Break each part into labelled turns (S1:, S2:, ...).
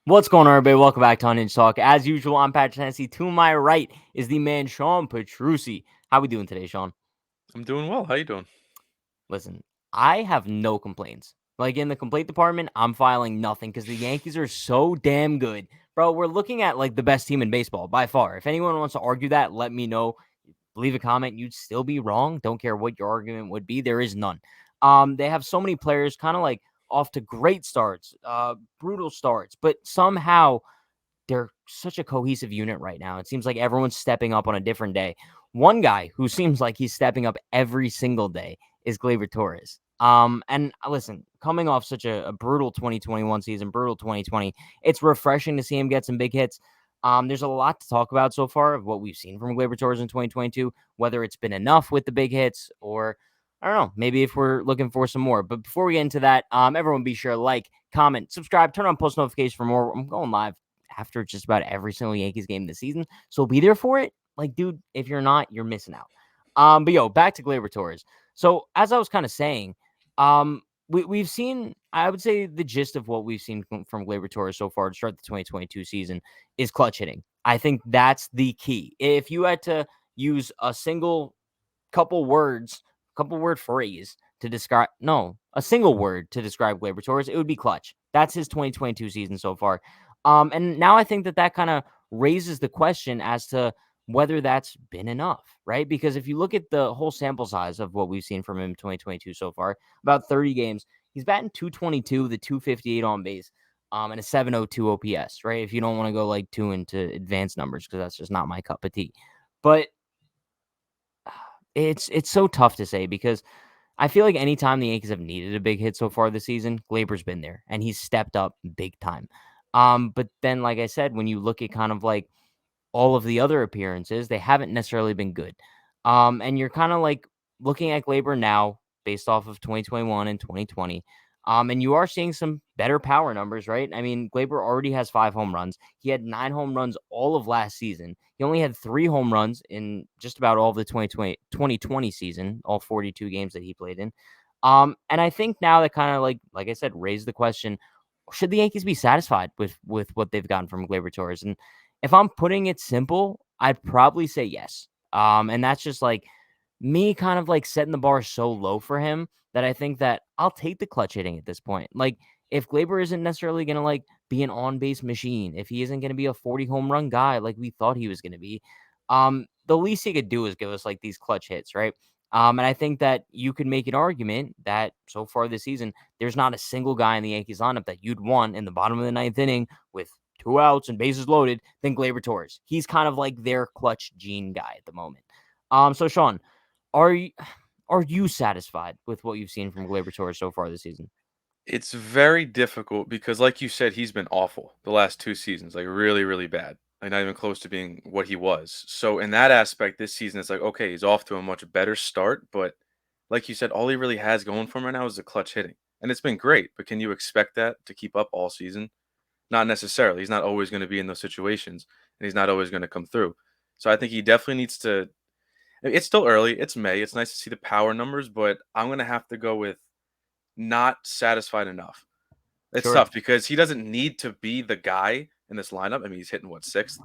S1: What's going on, everybody? Welcome back to Unhinged Talk. As usual, I'm Patrick Hennessy. To my right is the man, Sean Petrucci. How we doing today, Sean?
S2: I'm doing well. How you doing?
S1: Listen, I have no complaints. Like, in the complaint department, I'm filing nothing because the Yankees are so damn good. Bro, we're looking at, like, the best team in baseball by far. If anyone wants to argue that, let me know. Leave a comment. You'd still be wrong. Don't care what your argument would be. There is none. They have so many players kind of like off to great starts, brutal starts, but somehow they're such a cohesive unit right now. It seems like everyone's stepping up on a different day. One guy who seems like he's stepping up every single day is Gleyber Torres. And listen, coming off such a brutal 2021 season, brutal 2020, it's refreshing to see him get some big hits. There's a lot to talk about so far of what we've seen from Gleyber Torres in 2022, whether it's been enough with the big hits or I don't know, maybe if we're looking for some more. But before we get into that, everyone be sure to like, comment, subscribe, turn on post notifications for more. I'm going live after just about every single Yankees game this season. So be there for it. Like, dude, if you're not, you're missing out. But yo, back to Gleyber Torres. So as I was kind of saying, we've seen, I would say the gist of what we've seen from Gleyber Torres so far to start the 2022 season is clutch hitting. I think that's the key. If you had to use a single couple word phrase to describe, no, a single word to describe Gleyber Torres, it would be clutch. That's his 2022 season so far. And now I think that kind of raises the question as to whether that's been enough, right? Because if you look at the whole sample size of what we've seen from him in 2022 so far, about 30 games, he's batting 222 with a 258 on base, and a 702 OPS, right? If you don't want to go like too into advanced numbers, because that's just not my cup of tea. But it's so tough to say because I feel like anytime the Yankees have needed a big hit so far this season, Gleyber's been there and he's stepped up big time. But then, like I said, when you look at kind of like all of the other appearances, they haven't necessarily been good. And you're kind of like looking at Gleyber now based off of 2021 and 2020. And you are seeing some better power numbers, right? I mean, Gleyber already has 5 home runs. He had 9 home runs all of last season. He only had 3 home runs in just about all of the 2020 season, all 42 games that he played in. And I think now that kind of like I said, raised the question, should the Yankees be satisfied with what they've gotten from Gleyber Torres? And if I'm putting it simple, I'd probably say yes. And that's just like me kind of like setting the bar so low for him that I think that I'll take the clutch hitting at this point. Like if Gleyber isn't necessarily going to like be an on-base machine, if he isn't going to be a 40 home run guy like we thought he was going to be, the least he could do is give us like these clutch hits, right? And I think that you could make an argument that so far this season, there's not a single guy in the Yankees lineup that you'd want in the bottom of the ninth inning with 2 outs and bases loaded than Gleyber Torres. He's kind of like their clutch gene guy at the moment. So Sean, are you are you satisfied with what you've seen from Gleyber Torres so far this season?
S2: It's very difficult because, like you said, he's been awful the last 2 seasons, like really, really bad. Like not even close to being what he was. So in that aspect, this season it's like okay, he's off to a much better start. But like you said, all he really has going for him right now is the clutch hitting, and it's been great. But can you expect that to keep up all season? Not necessarily. He's not always going to be in those situations, and he's not always going to come through. So I think he definitely needs to. It's still early. It's May. It's nice to see the power numbers, but I'm going to have to go with not satisfied enough. It's
S1: Sure,
S2: tough because he doesn't need to be the guy in this lineup. I mean, he's hitting what, sixth,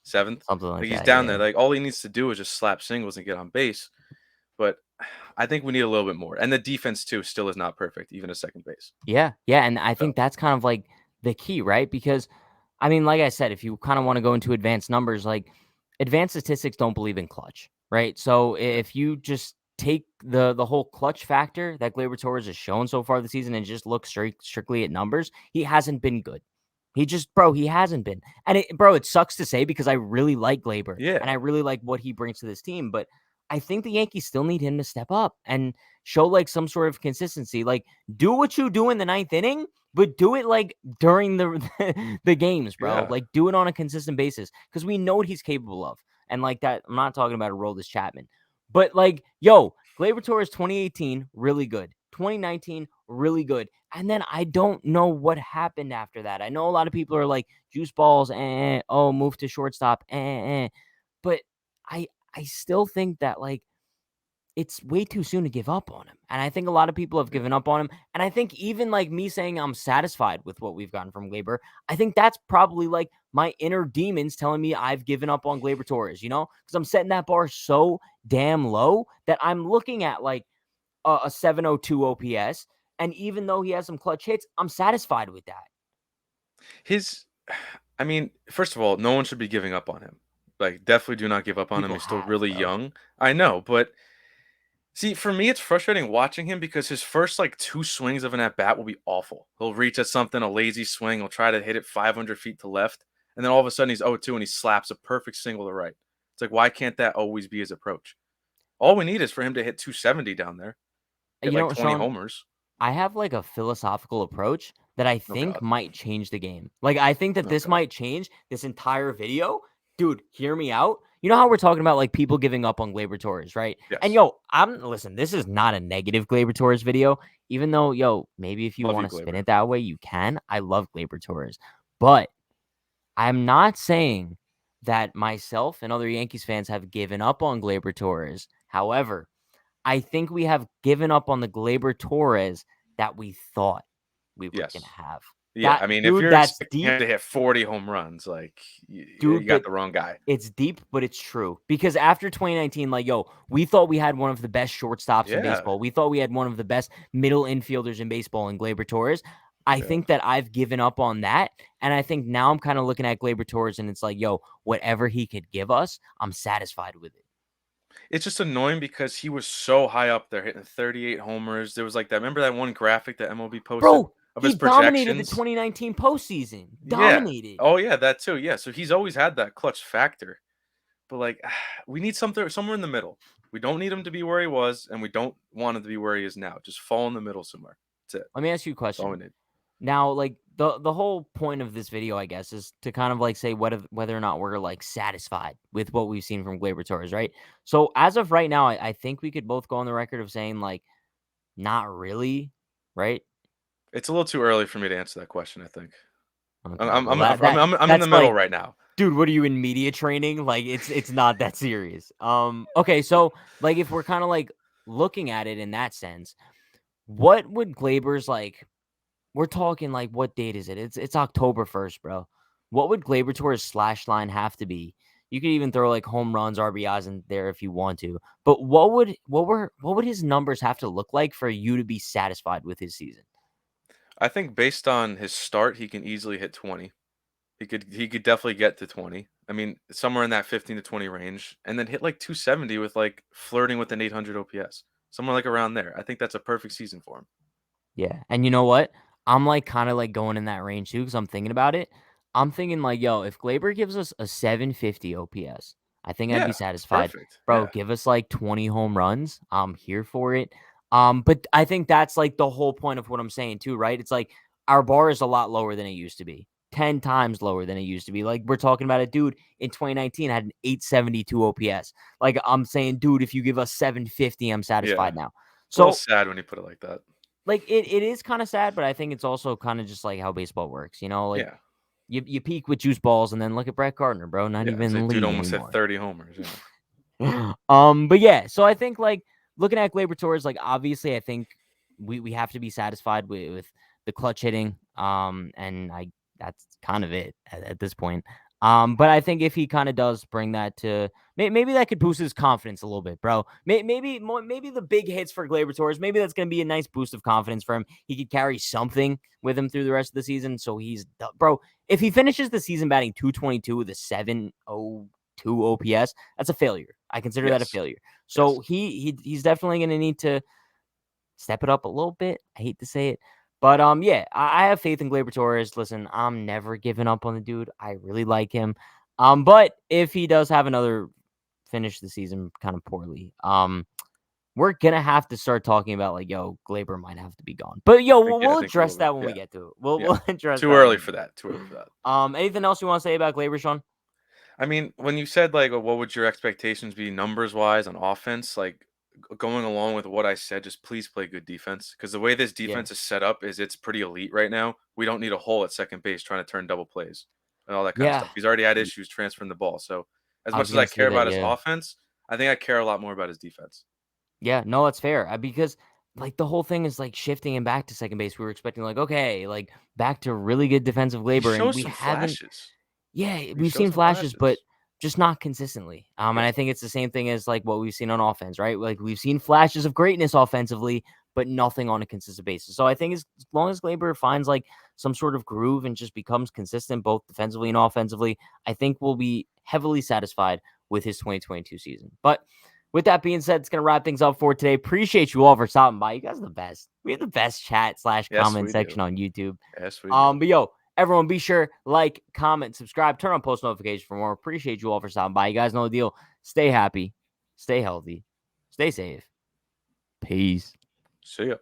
S2: seventh?
S1: something like
S2: Like he's
S1: that.
S2: down there.
S1: Yeah.
S2: Like all he needs to do is just slap singles and get on base. But I think we need a little bit more. And the defense too still is not perfect, even at second base.
S1: Yeah, yeah, and I
S2: So
S1: think that's kind of like the key, right? Because I mean, like I said, if you kind of want to go into advanced numbers, like advanced statistics don't believe in clutch, right? So
S2: yeah.
S1: if you just take the whole clutch factor that Gleyber Torres has shown so far this season and just look strictly at numbers, he hasn't been good. He hasn't been. And it sucks to say because I really like Gleyber
S2: Yeah.
S1: and I really like what he brings to this team, but I think the Yankees still need him to step up and show like some sort of consistency. Like do what you do in the ninth inning, but do it like during the the games, bro.
S2: Yeah.
S1: Like do it on a consistent basis because we know what he's capable of. And like that, I'm not talking about a Aroldis Chapman, but like, yo, Gleyber Torres 2018, really good. 2019, really good. And then I don't know what happened after that. I know a lot of people are like juice balls, oh, move to shortstop, But I still think that like it's way too soon to give up on him. And I think a lot of people have
S2: Yeah.
S1: given up on him. And I think even like me saying I'm satisfied with what we've gotten from Gleyber, I think that's probably like my inner demons telling me I've given up on Gleyber Torres, because I'm setting that bar so damn low that I'm looking at like a 702 OPS. And even though he has some clutch hits, I'm satisfied with that.
S2: His I mean, first of all, no one should be giving up on him. Like, definitely do not give up on him.
S1: People
S2: He's still
S1: have,
S2: really
S1: bro.
S2: young. I know, but see, for me, it's frustrating watching him because his first like two swings of an at bat will be awful. He'll reach at something, a lazy swing. He'll try to hit it 500 feet to left, and then all of a sudden he's 0-2 and he slaps a perfect single to right. It's like, why can't that always be his approach? All we need is for him to hit 270 down there, hit like 20
S1: Sean,
S2: homers.
S1: I have like a philosophical approach that I
S2: Oh
S1: think
S2: God.
S1: might change the game. Like I think that
S2: Oh
S1: this
S2: God.
S1: might change this entire video. Dude, hear me out. You know how we're talking about like people giving up on Gleyber Torres, right? And
S2: Yes.
S1: yo, I'm listen, this is not a negative Gleyber Torres video, even though maybe if you
S2: Love
S1: want
S2: you,
S1: to spin
S2: Glaber.
S1: it that way, you can. I love Gleyber Torres. But I'm not saying that myself and other Yankees fans have given up on Gleyber Torres. However, I think we have given up on the Gleyber Torres that we thought we were gonna
S2: Yes.
S1: have.
S2: Yeah.
S1: That
S2: I mean, if
S1: dude,
S2: you're
S1: that's
S2: expecting him
S1: deep,
S2: to hit 40 home runs, like you
S1: dude,
S2: got
S1: but
S2: the wrong guy.
S1: it's deep, but it's true. Because after 2019, like, we thought we had one of the best shortstops in
S2: Yeah.
S1: baseball. We thought we had one of the best middle infielders in baseball in Gleyber Torres. I
S2: Yeah.
S1: think that I've given up on that. And I think now I'm kind of looking at Gleyber Torres and it's like, whatever he could give us, I'm satisfied with it.
S2: It's just annoying because he was so high up there, hitting 38 homers. There was like that. Remember that one graphic that MLB posted
S1: Bro,
S2: of
S1: he
S2: his
S1: dominated the
S2: projections?
S1: 2019 postseason.
S2: Yeah.
S1: Dominated.
S2: Oh yeah, that too. Yeah. So he's always had that clutch factor. But like, we need something somewhere in the middle. We don't need him to be where he was, and we don't want him to be where he is now. Just fall in the middle somewhere. That's it.
S1: Let me ask you a
S2: That's all we
S1: question.
S2: need.
S1: Now, like the whole point of this video, I guess, is to kind of like say whether or not we're like satisfied with what we've seen from Gleyber Torres, right? So as of right now, I think we could both go on the record of saying like not really, right?
S2: It's a little too early for me to answer that question. I think
S1: Okay, well
S2: I'm in the
S1: that's
S2: middle
S1: like,
S2: right now.
S1: dude, what are you in media training? Like it's not that serious. Okay, so like if we're kind of like looking at it in that sense, what would Glaber's like? We're talking like what date is it? It's October 1st, bro. What would Gleyber Torres' slash line have to be? You could even throw like home runs, RBIs in there if you want to. But what would his numbers have to look like for you to be satisfied with his season?
S2: I think based on his start, he can easily hit 20. He could definitely get to 20. I mean, somewhere in that 15 to 20 range, and then hit like 270 with like flirting with an 800 OPS. Somewhere like around there. I think that's a perfect season for him.
S1: Yeah. And you know what? I'm like kind of like going in that range too because I'm thinking about it. I'm thinking like, if Glaber gives us a 750 OPS, I think I'd be
S2: Yeah, it's
S1: satisfied.
S2: perfect.
S1: Bro,
S2: Yeah.
S1: give us like 20 home runs. I'm here for it. But I think that's like the whole point of what I'm saying too, right? It's like our bar is a lot lower than it used to be. 10 times lower than it used to be. Like we're talking about a dude in 2019 had an 872 OPS. Like I'm saying, dude, if you give us 750, I'm
S2: Yeah.
S1: satisfied now.
S2: It's a little
S1: So
S2: sad when you put it like that.
S1: like it is kind of sad, but I think it's also kind of just like how baseball works, like
S2: Yeah.
S1: you peak with juice balls and then look at Brett Gardner, bro, not
S2: Yeah. It's
S1: even in
S2: like
S1: the
S2: dude
S1: league
S2: almost hit
S1: anymore.
S2: 30 homers. Yeah.
S1: But yeah, so I think like looking at Gleyber Torres, like obviously I think we have to be satisfied with the clutch hitting. And that's kind of it at this point. But I think if he kind of does bring that to maybe that could boost his confidence a little bit, bro. Maybe the big hits for Gleyber Torres, maybe that's gonna be a nice boost of confidence for him. He could carry something with him through the rest of the season. So bro. If he finishes the season batting 222 with a 702 OPS, that's a failure. I consider that a
S2: Yes.
S1: failure. So
S2: Yes.
S1: he's definitely going to need to step it up a little bit. I hate to say it, but yeah, I have faith in Gleyber Torres. Listen, I'm never giving up on the dude. I really like him. But if he does have another finish the season kind of poorly, we're gonna have to start talking about like, Gleyber might have to be gone. But
S2: I
S1: we'll
S2: think we
S1: address
S2: will be.
S1: that when we
S2: Yeah.
S1: get to it. We'll
S2: Yeah.
S1: we'll address
S2: Too
S1: that when
S2: early
S1: we
S2: for
S1: get
S2: that.
S1: to
S2: Too
S1: it.
S2: early for that.
S1: Anything else you want to say about Gleyber, Sean?
S2: I mean, when you said like, what would your expectations be numbers wise on offense? Like going along with what I said, just please play good defense because the way this
S1: Yeah.
S2: defense is set up is it's pretty elite right now. We don't need a hole at second base trying to turn double plays and all that kind of
S1: Yeah.
S2: stuff. He's already had issues transferring the ball. So as
S1: I
S2: much
S1: was
S2: as I
S1: gonna say
S2: care
S1: that,
S2: about his
S1: yeah.
S2: offense, I think I care a lot more about his defense.
S1: Yeah, no, that's fair. Because like the whole thing is like shifting him back to second base. We were expecting like, okay, like back to really good defensive
S2: He
S1: labor, and
S2: shows
S1: we
S2: some
S1: haven't.
S2: flashes.
S1: Yeah,
S2: He
S1: we've
S2: shows
S1: seen
S2: some
S1: flashes, but
S2: flashes.
S1: just not consistently. And
S2: Yeah.
S1: I think it's the same thing as like what we've seen on offense, right? Like we've seen flashes of greatness offensively, but nothing on a consistent basis. So I think as long as Gleyber finds like some sort of groove and just becomes consistent both defensively and offensively, I think we'll be heavily satisfied with his 2022 season. But with that being said, it's going to wrap things up for today. Appreciate you all for stopping by. You guys are the best. We have the best chat slash
S2: Yes,
S1: comment
S2: we do.
S1: section on YouTube.
S2: Yes, we do.
S1: But yo, everyone be sure, like, comment, subscribe, turn on post notifications for more. Appreciate you all for stopping by. You guys know the deal. Stay happy, stay healthy, stay safe. Peace.
S2: See ya.